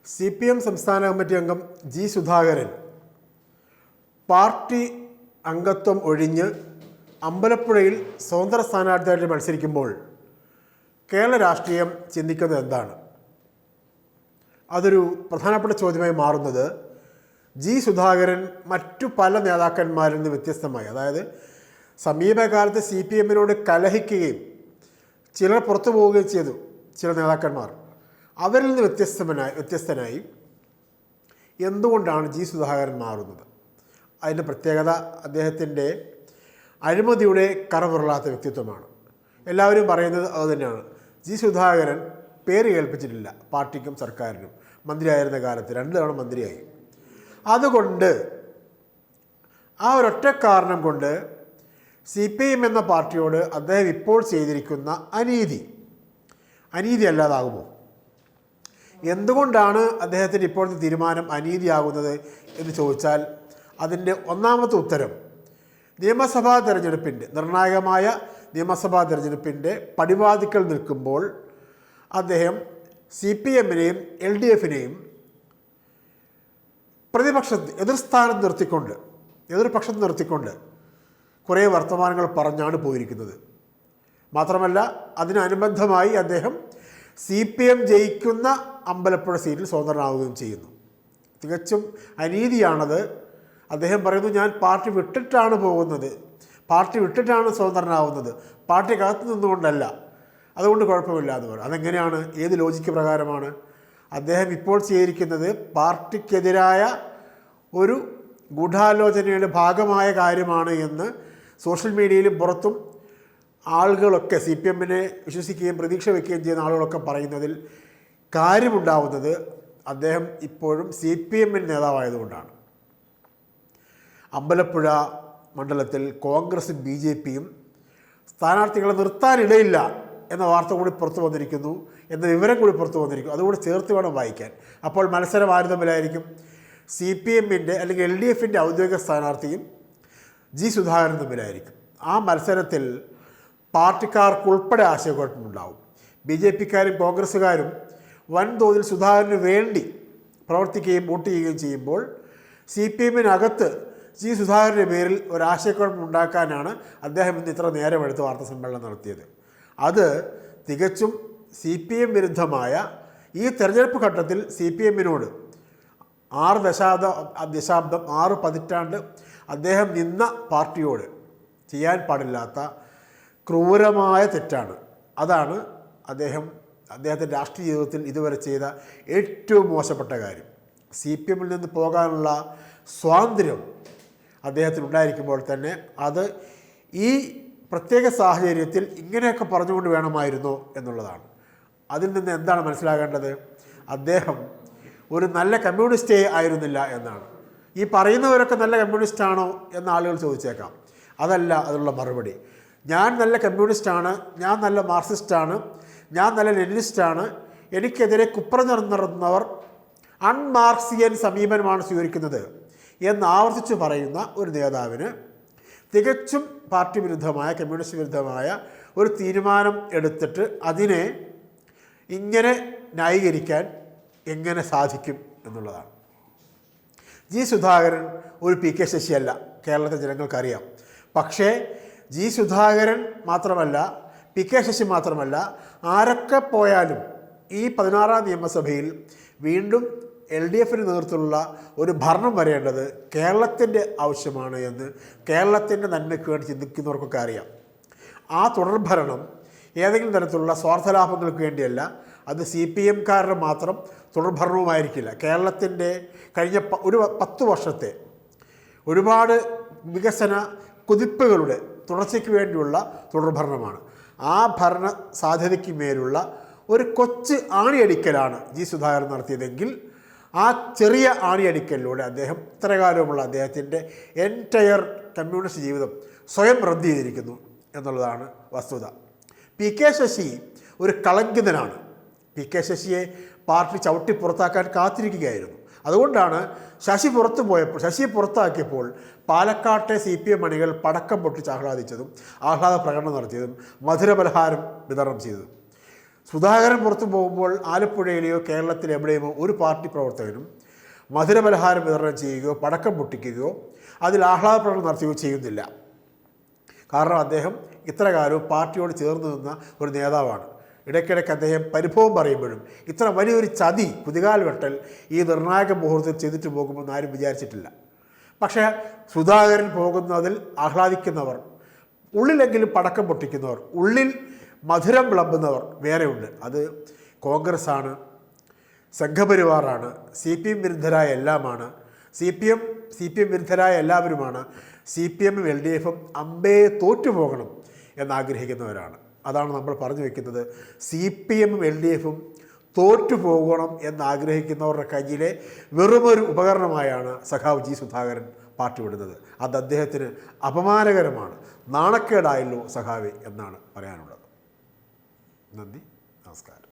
CPM സംസ്ഥാന committee അംഗം G Sudhakaran party അംഗത്വം ഒഴിഞ്ഞ് അമ്പലപ്പുഴയിൽ സ്വതന്ത്ര സ്ഥാനാർത്ഥിയായിട്ട് മത്സരിക്കുമ്പോൾ കേരള രാഷ്ട്രീയം ചിന്തിക്കുന്നത് എന്താണ്? അതൊരു പ്രധാനപ്പെട്ട ചോദ്യമായി മാറുന്നത് ജി സുധാകരൻ മറ്റു പല നേതാക്കന്മാരിൽ നിന്ന് വ്യത്യസ്തമായി, അതായത് സമീപകാലത്ത് CPM-നോട് കലഹിക്കുകയും ചിലർ പുറത്തു പോവുകയും ചെയ്തു. ചില നേതാക്കന്മാർ അവരിൽ നിന്ന് വ്യത്യസ്തനായി എന്തുകൊണ്ടാണ് ജി സുധാകരൻ മാറുന്നത്? അതിൻ്റെ പ്രത്യേകത അദ്ദേഹത്തിൻ്റെ അഴിമതിയുടെ കറപുരളാത്ത വ്യക്തിത്വമാണ്. എല്ലാവരും പറയുന്നത് അതുതന്നെയാണ്. ജി സുധാകരൻ പേര് കേൾപ്പിച്ചിട്ടില്ല പാർട്ടിക്കും സർക്കാരിനും. മന്ത്രിയായിരുന്ന കാലത്ത് 2 തവണ മന്ത്രിയായി. അതുകൊണ്ട് ആ ഒരൊറ്റ കാരണം കൊണ്ട് CPM എന്ന പാർട്ടിയോട് അദ്ദേഹം ഇപ്പോൾ ചെയ്തിരിക്കുന്ന അനീതി അല്ലാതാകുമോ? എന്തുകൊണ്ടാണ് അദ്ദേഹത്തിൻ്റെ ഇപ്പോഴത്തെ തീരുമാനം അനീതിയാകുന്നത് എന്ന് ചോദിച്ചാൽ അതിൻ്റെ ഒന്നാമത്തെ ഉത്തരം നിയമസഭാ തെരഞ്ഞെടുപ്പിൻ്റെ നിർണായകമായ നിയമസഭാ തെരഞ്ഞെടുപ്പിൻ്റെ പടിവാതിക്കൽ നിൽക്കുമ്പോൾ അദ്ദേഹം CPM-നെയും LDF-നെയും എതിർപക്ഷത്ത് നിർത്തിക്കൊണ്ട് കുറേ വർത്തമാനങ്ങൾ പറഞ്ഞാണ് പോയിരിക്കുന്നത്. മാത്രമല്ല അതിനനുബന്ധമായി അദ്ദേഹം CPM ജയിക്കുന്ന അമ്പലപ്പുഴ സീറ്റിൽ സ്വതന്ത്രനാവുകയും ചെയ്യുന്നു. തികച്ചും അനീതിയാണത്. അദ്ദേഹം പറയുന്നു, ഞാൻ പാർട്ടി വിട്ടിട്ടാണ് പോകുന്നത്, പാർട്ടി വിട്ടിട്ടാണ് സ്വതന്ത്രനാവുന്നത്, പാർട്ടിക്കകത്ത് നിന്നുകൊണ്ടല്ല, അതുകൊണ്ട് കുഴപ്പമില്ല എന്ന് പറയും. അതെങ്ങനെയാണ്? ഏത് ലോജിക്ക് പ്രകാരമാണ്? അദ്ദേഹം ഇപ്പോൾ ചെയ്തിരിക്കുന്നത് പാർട്ടിക്കെതിരായ ഒരു ഗൂഢാലോചനയുടെ ഭാഗമായ കാര്യമാണ് എന്ന് സോഷ്യൽ മീഡിയയിലും പുറത്തും ആളുകളൊക്കെ CPM-നെ വിശ്വസിക്കുകയും പ്രതീക്ഷ വയ്ക്കുകയും ചെയ്യുന്ന ആളുകളൊക്കെ പറയുന്നതിൽ കാര്യമുണ്ടാവുന്നത് അദ്ദേഹം ഇപ്പോഴും CPM-ൽ നേതാവായതുകൊണ്ടാണ്. അമ്പലപ്പുഴ മണ്ഡലത്തിൽ കോൺഗ്രസും BJP-യും സ്ഥാനാർത്ഥികളെ നിർത്താനിടയില്ല എന്ന വാർത്ത കൂടി പുറത്തു വന്നിരിക്കുന്നു, എന്ന വിവരം കൂടി പുറത്തു വന്നിരിക്കുന്നു. അതുകൂടി ചേർത്ത് വേണം വായിക്കാൻ. അപ്പോൾ മത്സരം ആര് തമ്മിലായിരിക്കും? CPM-ന്റെ അല്ലെങ്കിൽ LDF-ൻ്റെ ഔദ്യോഗിക സ്ഥാനാർത്ഥിയും ജി സുധാകരൻ തമ്മിലായിരിക്കും. ആ മത്സരത്തിൽ പാർട്ടിക്കാർക്കുൾപ്പെടെ ആശയക്കുഴപ്പമുണ്ടാവും. BJP-ക്കാരും കോൺഗ്രസ്സുകാരും വൻതോതിൽ സുധാകരന് വേണ്ടി പ്രവർത്തിക്കുകയും വോട്ട് ചെയ്യുകയും ചെയ്യുമ്പോൾ CPM-നകത്ത് ജി സുധാകരൻ്റെ പേരിൽ ഒരാശയക്കുഴപ്പം ഉണ്ടാക്കാനാണ് അദ്ദേഹം ഇന്ന് ഇത്ര നേരമെടുത്ത് വാർത്താ സമ്മേളനം നടത്തിയത്. അത് തികച്ചും CPM വിരുദ്ധമായ ഈ തെരഞ്ഞെടുപ്പ് ഘട്ടത്തിൽ CPM-നോട് 6 പതിറ്റാണ്ട് അദ്ദേഹം നിന്ന പാർട്ടിയോട് ചെയ്യാൻ പാടില്ലാത്ത ക്രൂരമായ തെറ്റാണ്. അതാണ് അദ്ദേഹത്തിൻ്റെ രാഷ്ട്രീയ ജീവിതത്തിൽ ഇതുവരെ ചെയ്ത ഏറ്റവും മോശപ്പെട്ട കാര്യം. CPM-ൽ നിന്ന് പോകാനുള്ള സ്വാതന്ത്ര്യം അദ്ദേഹത്തിനുണ്ടായിരിക്കുമ്പോൾ തന്നെ അത് ഈ പ്രത്യേക സാഹചര്യത്തിൽ ഇങ്ങനെയൊക്കെ പറഞ്ഞുകൊണ്ട് വേണമായിരുന്നോ എന്നുള്ളതാണ്. അതിൽ നിന്ന് എന്താണ് മനസ്സിലാകേണ്ടത്? അദ്ദേഹം ഒരു നല്ല കമ്മ്യൂണിസ്റ്റേ ആയിരുന്നില്ല എന്നാണ്. ഈ പറയുന്നവരൊക്കെ നല്ല കമ്മ്യൂണിസ്റ്റാണോ എന്ന് ആളുകൾ ചോദിച്ചേക്കാം. അതല്ല അതിനുള്ള മറുപടി. ഞാൻ നല്ല കമ്മ്യൂണിസ്റ്റാണ്, ഞാൻ നല്ല മാർക്സിസ്റ്റാണ്, ഞാൻ നല്ല ലെനിനിസ്റ്റാണ്, എനിക്കെതിരെ കുപ്രനിറന്നവർ അൺമാർക്സിയൻ സമീപനമാണ് സ്വീകരിക്കുന്നത് എന്ന് ആവർത്തിച്ച് പറയുന്ന ഒരു നേതാവിന് തികച്ചും പാർട്ടി വിരുദ്ധമായ കമ്മ്യൂണിസ്റ്റ് വിരുദ്ധമായ ഒരു തീരുമാനം എടുത്തിട്ട് അതിനെ ഇങ്ങനെ ന്യായീകരിക്കാൻ എങ്ങനെ സാധിക്കും എന്നുള്ളതാണ്. ജി സുധാകരൻ ഒരു PK ശശിയല്ല, കേരളത്തിലെ ജനങ്ങൾക്കറിയാം. പക്ഷേ ജി സുധാകരൻ മാത്രമല്ല, PK ശശി മാത്രമല്ല, ആരൊക്കെ പോയാലും ഈ 16-ാം നിയമസഭയിൽ വീണ്ടും LDF-ന് നേതൃത്വത്തിലുള്ള ഒരു ഭരണം വരേണ്ടത് കേരളത്തിൻ്റെ ആവശ്യമാണ് എന്ന് കേരളത്തിൻ്റെ നന്മയ്ക്ക് വേണ്ടി ചിന്തിക്കുന്നവർക്കൊക്കെ അറിയാം. ആ തുടർഭരണം ഏതെങ്കിലും തരത്തിലുള്ള സ്വാർത്ഥലാഭങ്ങൾക്ക് വേണ്ടിയല്ല, അത് CPM-കാരുടെ മാത്രം തുടർഭരണവുമായിരിക്കില്ല. കേരളത്തിൻ്റെ കഴിഞ്ഞ ഒരു 10 വർഷത്തെ ഒരുപാട് വികസന കുതിപ്പുകളുടെ തുടർച്ചയ്ക്ക് വേണ്ടിയുള്ള തുടർഭരണമാണ്. ആ ഭരണ സാധ്യതയ്ക്ക് മേലുള്ള ഒരു കൊച്ചു ആണിയടിക്കലാണ് ജി സുധാകരൻ നടത്തിയതെങ്കിൽ ആ ചെറിയ ആണിയടിക്കലിലൂടെ അദ്ദേഹം ഇത്രകാലമുള്ള അദ്ദേഹത്തിൻ്റെ എൻറ്റയർ കമ്മ്യൂണിസ്റ്റ് ജീവിതം സ്വയം റദ്ദ് ചെയ്തിരിക്കുന്നു എന്നുള്ളതാണ് വസ്തുത. PK ശശി ഒരു കളങ്കിതനാണ്. PK ശശിയെ പാർട്ടി ചവിട്ടി പുറത്താക്കാൻ കാത്തിരിക്കുകയായിരുന്നു. അതുകൊണ്ടാണ് ശശിയെ പുറത്താക്കിയപ്പോൾ പാലക്കാട്ടെ CPM അണികൾ പടക്കം പൊട്ടിച്ച് ആഹ്ലാദിച്ചതും ആഹ്ലാദ പ്രകടനം നടത്തിയതും മധുരപലഹാരം വിതരണം ചെയ്തതും. സുധാകരൻ പുറത്തു പോകുമ്പോൾ ആലപ്പുഴയിലെയോ കേരളത്തിലെ എവിടെയോ ഒരു പാർട്ടി പ്രവർത്തകനും മധുരപലഹാരം വിതരണം ചെയ്യുകയോ പടക്കം പൊട്ടിക്കുകയോ അതിൽ ആഹ്ലാദപ്രകടനം നടത്തുകയോ ചെയ്യുന്നില്ല. കാരണം അദ്ദേഹം ഇത്ര കാലവും പാർട്ടിയോട് ചേർന്ന് നിന്ന ഒരു നേതാവാണ്. ഇടയ്ക്കിടയ്ക്ക് അദ്ദേഹം പരിഭവം പറയുമ്പോഴും ഇത്ര വലിയൊരു ചതി കുതികാൽ വെട്ടൽ ഈ നിർണായക മുഹൂർത്തത്തിൽ ചെയ്തിട്ട് പോകുമെന്ന് ആരും വിചാരിച്ചിട്ടില്ല. പക്ഷേ സുധാകരൻ പോകുന്നതിൽ ആഹ്ലാദിക്കുന്നവർ, ഉള്ളിലെങ്കിലും പടക്കം പൊട്ടിക്കുന്നവർ, ഉള്ളിൽ മധുരം വിളമ്പുന്നവർ വേറെയുണ്ട്. അത് കോൺഗ്രസ്സാണ്, സംഘപരിവാറാണ്, CPM വിരുദ്ധരായ എല്ലാമാണ്, CPM വിരുദ്ധരായ എല്ലാവരുമാണ്. CPM LDFും അമ്പേ തോറ്റുപോകണം എന്നാഗ്രഹിക്കുന്നവരാണ്. അതാണ് നമ്മൾ പറഞ്ഞു വയ്ക്കുന്നത്. CPM LDFും തോറ്റുപോകണം എന്നാഗ്രഹിക്കുന്നവരുടെ കയ്യിലെ വെറുമൊരു ഉപകരണമായാണ് സഖാവ് G സുധാകരൻ പാർട്ടി വിടുന്നത്. അത് അദ്ദേഹത്തിന് അപമാനകരമാണ്. നാണക്കേടായല്ലോ സഖാവെ എന്നാണ് പറയാനുള്ളത്. നന്ദി, നമസ്കാരം.